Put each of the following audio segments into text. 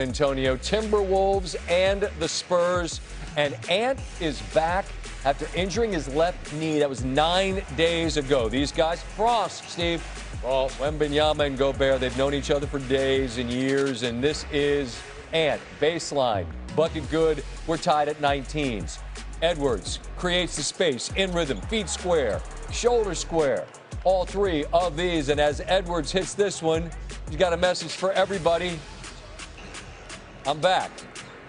Antonio, Timberwolves and the Spurs. And Ant is back after injuring his left knee. That was 9 days ago. These guys, Frost, Steve, Frost, Wembanyama and Gobert, they've known each other for days and years. And this is Ant, baseline, bucket good. We're tied at 19s. Edwards creates the space, in rhythm, feet square, shoulder square. All three of these. And as Edwards hits this one, he's got a message for everybody. I'm back.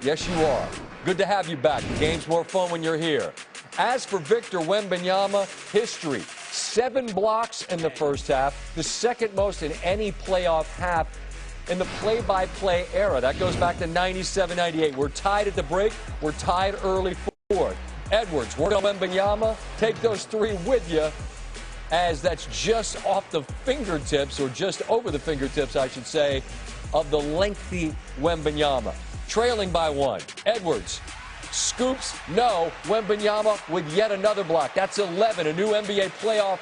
Yes, you are. Good to have you back. The game's more fun when you're here. As for Victor Wembanyama, history. 7 blocks in the first half, the second most in any playoff half in the play-by-play era. That goes back to 97-98. We're tied at the break. We're tied early fourth. Edwards, work on Wembanyama. Take those 3 with you, as that's just off the fingertips, or just over the fingertips, I should say, of the lengthy Wembanyama. Trailing by 1. Edwards scoops. No. Wembanyama with yet another block. That's 11. A new NBA playoff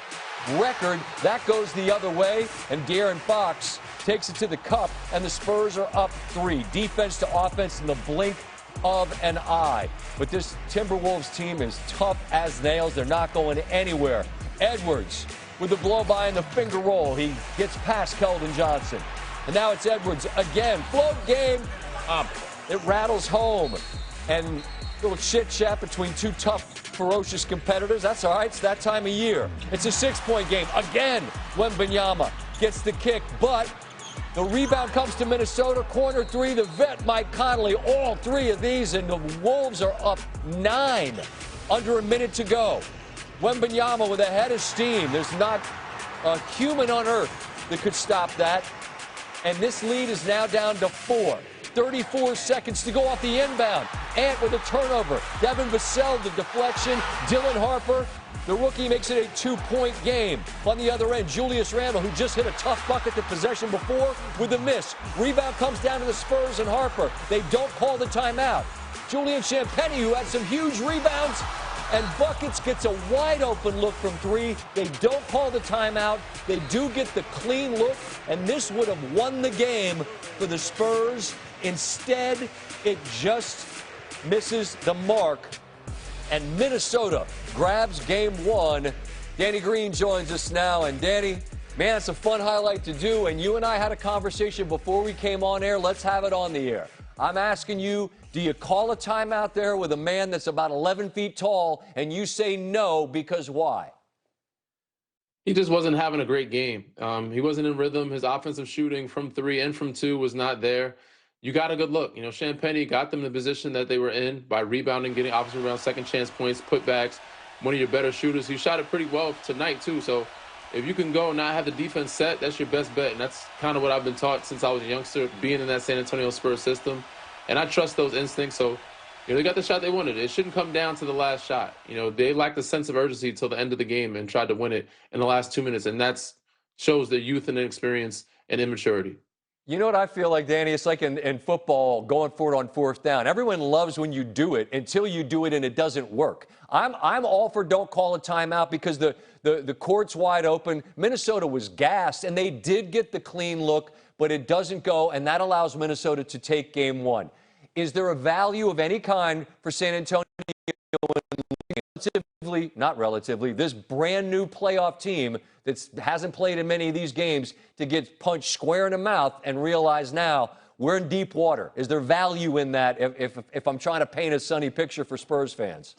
record. That goes the other way. And De'Aaron Fox takes it to the cup. And the Spurs are up 3. Defense to offense in the blink of an eye. But this Timberwolves team is tough as nails. They're not going anywhere. Edwards with the blow-by and the finger roll. He gets past Keldon Johnson. And now it's Edwards again. Float game. It rattles home. And a little chit-chat between 2 tough, ferocious competitors. That's all right. It's that time of year. It's a 6-point game. Again, Wembanyama gets the kick, but the rebound comes to Minnesota. Corner 3, the vet Mike Conley. All 3 of these, and the Wolves are up 9. Under a minute to go. Wembanyama with a head of steam. There's not a human on earth that could stop that. And this lead is now down to 4. 34 seconds to go off the inbound. Ant with a turnover. Devin Vassell, the deflection. Dylan Harper, the rookie, makes it a 2-point game. On the other end, Julius Randle, who just hit a tough bucket to possession before, with a miss. Rebound comes down to the Spurs and Harper. They don't call the timeout. Julian Champagnie, who had some huge rebounds and buckets, gets a wide-open look from 3. They don't call the timeout. They do get the clean look, and this would have won the game for the Spurs. Instead, it just misses the mark, and Minnesota grabs game 1. Danny Green joins us now, and Danny, man, it's a fun highlight to do, and you and I had a conversation before we came on air. Let's have it on the air. I'm asking you, do you call a timeout there with a man that's about 11 feet tall, and you say no, because why? He just wasn't having a great game. He wasn't in rhythm. His offensive shooting from 3 and from 2 was not there. You got a good look. You know, Champagnie got them in the position that they were in by rebounding, getting offensive rebounds, second chance points, putbacks. One of your better shooters. He shot it pretty well tonight, too. So if you can go and not have the defense set, that's your best bet. And that's kind of what I've been taught since I was a youngster, being in that San Antonio Spurs system. And I trust those instincts. So, you know, they got the shot they wanted. It shouldn't come down to the last shot. You know, they lacked a sense of urgency till the end of the game and tried to win it in the last 2 minutes. And that shows their youth and inexperience and immaturity. You know what I feel like, Danny? It's like in football, going for it on 4th down. Everyone loves when you do it until you do it and it doesn't work. I'm all for don't call a timeout, because the court's wide open. Minnesota was gassed, and they did get the clean look, but it doesn't go, and that allows Minnesota to take game 1. Is there a value of any kind for San Antonio, this brand new playoff team that hasn't played in many of these games, to get punched square in the mouth and realize now we're in deep water? Is there value in that if I'm trying to paint a sunny picture for Spurs fans?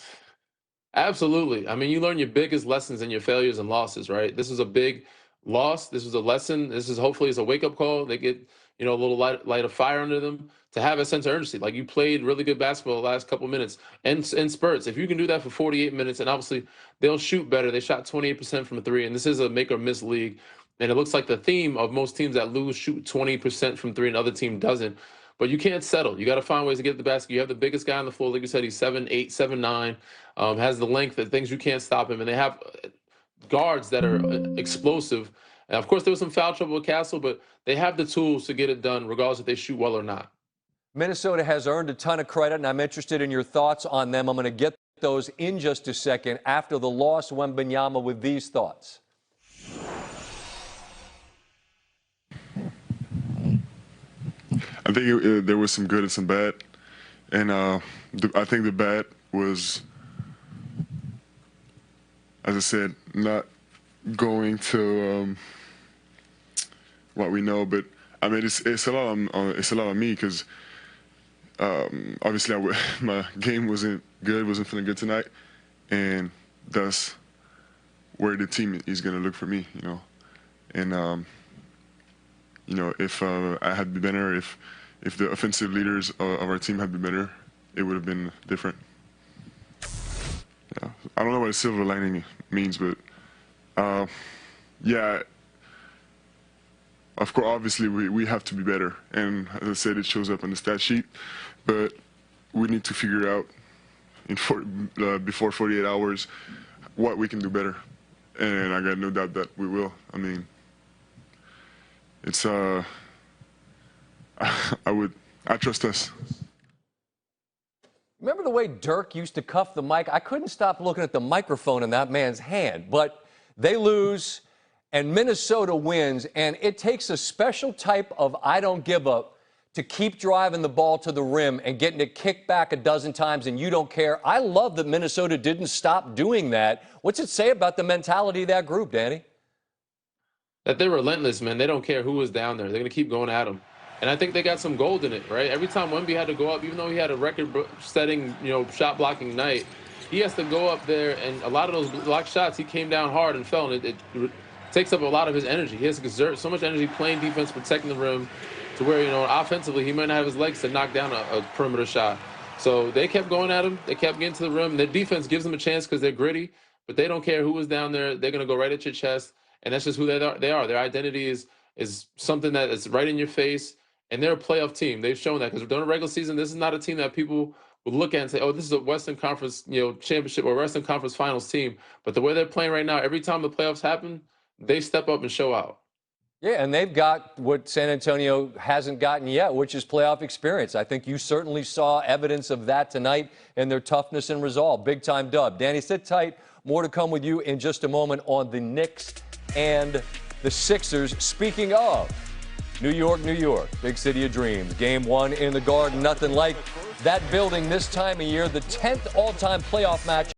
Absolutely. I mean, you learn your biggest lessons in your failures and losses, right? This was a big loss. This was a lesson. This is hopefully it's a wake-up call. They get, you know, a little light of fire under them to have a sense of urgency. Like, you played really good basketball the last couple minutes and spurts. If you can do that for 48 minutes, and obviously they'll shoot better. They shot 28% from 3, and this is a make or miss league. And it looks like the theme of most teams that lose shoot 20% from 3, and the other team doesn't. But you can't settle. You got to find ways to get the basket. You have the biggest guy on the floor. Like you said, he's 7'8", 7'9", has the length that things you can't stop him. And they have guards that are explosive. And of course, there was some foul trouble with Castle, but they have the tools to get it done, regardless if they shoot well or not. Minnesota has earned a ton of credit, and I'm interested in your thoughts on them. I'm going to get those in just a second. After the loss, Wembanyama with these thoughts. I I think there was some good and some bad, and I think the bad was, as I said, not going to what we know. But I mean, it's a lot on me because obviously my game wasn't feeling good tonight, and that's where the team is going to look for me, you know. And if I had been better, if the offensive leaders of our team had been better, it would have been different. Yeah, I don't know what a silver lining means, but yeah, of course, obviously we have to be better, and as I said, it shows up on the stat sheet, but we need to figure out before 48 hours what we can do better, and I got no doubt that we will. I mean, it's I trust us. Remember the way Dirk used to cuff the mic? I couldn't stop looking at the microphone in that man's hand. But they lose, and Minnesota wins, and it takes a special type of I don't give up to keep driving the ball to the rim and getting it kicked back a dozen times, and you don't care. I love that Minnesota didn't stop doing that. What's it say about the mentality of that group, Danny? That they're relentless, man. They don't care who was down there. They're going to keep going at them. And I think they got some gold in it, right? Every time Wemby had to go up, even though he had a record-setting, shot blocking night, he has to go up there, and a lot of those blocked shots, he came down hard and fell, and it takes up a lot of his energy. He has to exert so much energy playing defense, protecting the rim, to where, offensively, he might not have his legs to knock down a perimeter shot. So they kept going at him. They kept getting to the rim. Their defense gives them a chance because they're gritty, but they don't care who was down there. They're going to go right at your chest, and that's just who they are. Their identity is something that is right in your face. And they're a playoff team. They've shown that because during the regular season, this is not a team that people would look at and say, oh, this is a Western Conference, championship or Western Conference Finals team. But the way they're playing right now, every time the playoffs happen, they step up and show out. Yeah, and they've got what San Antonio hasn't gotten yet, which is playoff experience. I think you certainly saw evidence of that tonight in their toughness and resolve. Big-time dub. Danny, sit tight. More to come with you in just a moment on the Knicks and the Sixers. Speaking of New York, New York, big city of dreams. Game 1 in the Garden, nothing like that building this time of year. The 10th all-time playoff match.